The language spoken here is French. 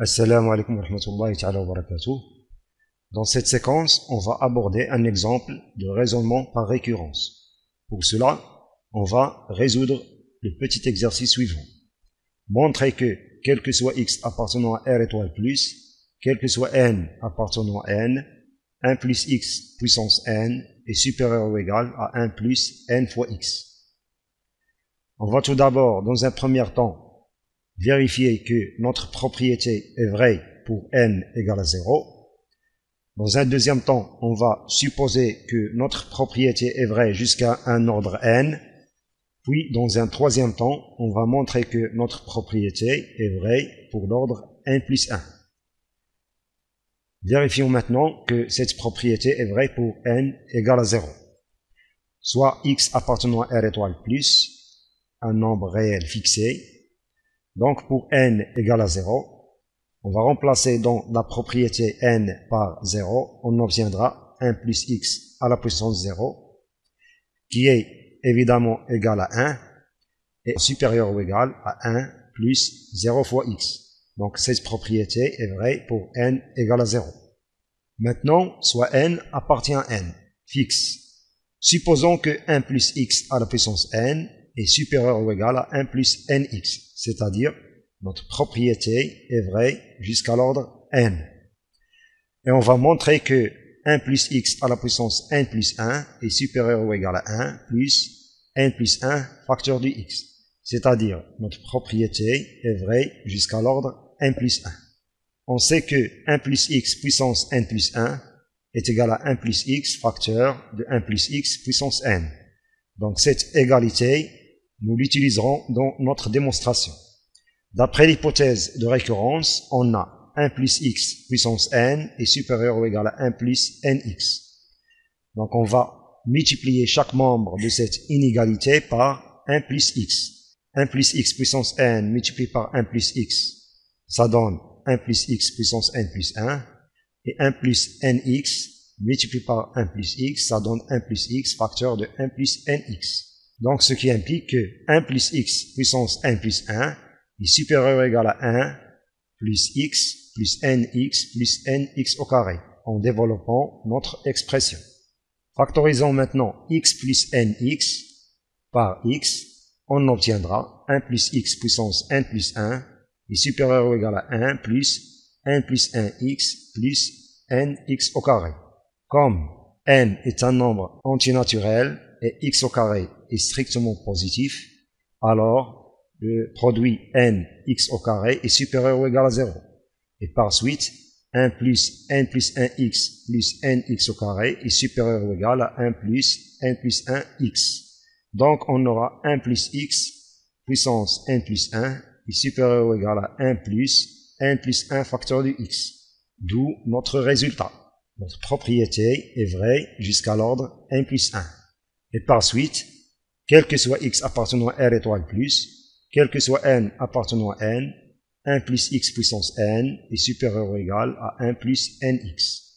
Assalamu alaikum wa rahmatullahi ta'ala wa barakatuh. Dans cette séquence, on va aborder un exemple de raisonnement par récurrence. Pour cela, on va résoudre le petit exercice suivant. Montrer que, quel que soit x appartenant à R étoile plus, quel que soit n appartenant à n, 1 plus x puissance n est supérieur ou égal à 1 plus n fois x. On va tout d'abord, dans un premier temps, vérifier que notre propriété est vraie pour n égale à 0. Dans un deuxième temps, on va supposer que notre propriété est vraie jusqu'à un ordre n. Puis, dans un troisième temps, on va montrer que notre propriété est vraie pour l'ordre n plus 1. Vérifions maintenant que cette propriété est vraie pour n égale à 0. Soit x appartenant à R étoile plus, un nombre réel fixé. Donc, pour n égale à 0, on va remplacer dans la propriété n par 0, on obtiendra 1 plus x à la puissance 0, qui est évidemment égal à 1, et supérieur ou égal à 1 plus 0 fois x. Donc, cette propriété est vraie pour n égale à 0. Maintenant, soit n appartient à n, fixe. Supposons que 1 plus x à la puissance n est supérieur ou égal à 1 plus nx, c'est-à-dire notre propriété est vraie jusqu'à l'ordre n. Et on va montrer que 1 plus x à la puissance n plus 1 est supérieur ou égal à 1 plus n plus 1 facteur du x, c'est-à-dire notre propriété est vraie jusqu'à l'ordre n plus 1. On sait que 1 plus x puissance n plus 1 est égal à 1 plus x facteur de 1 plus x puissance n. Donc cette égalité, nous l'utiliserons dans notre démonstration. D'après l'hypothèse de récurrence, on a 1 plus x puissance n est supérieur ou égal à 1 plus nx. Donc on va multiplier chaque membre de cette inégalité par 1 plus x. 1 plus x puissance n multiplié par 1 plus x, ça donne 1 plus x puissance n plus 1. Et 1 plus nx multiplié par 1 plus x, ça donne 1 plus x facteur de 1 plus nx. Donc, ce qui implique que 1 plus x puissance n plus 1 est supérieur ou égal à 1 plus x plus nx au carré, en développant notre expression. Factorisons maintenant x plus nx par x, on obtiendra 1 plus x puissance n plus 1 est supérieur ou égal à 1 plus 1x plus nx au carré. Comme n est un nombre antinaturel et x au carré est strictement positif, alors le produit n x au carré est supérieur ou égal à 0. Et par suite, 1 plus 1x plus nx au carré est supérieur ou égal à 1 plus 1x. Donc on aura 1 plus x puissance n plus 1 est supérieur ou égal à 1 plus 1 facteur du x. D'où notre résultat. Notre propriété est vraie jusqu'à l'ordre n plus 1. Et par suite, quel que soit x appartenant à R étoile plus, quel que soit n appartenant à n, 1 plus x puissance n est supérieur ou égal à 1 plus nx.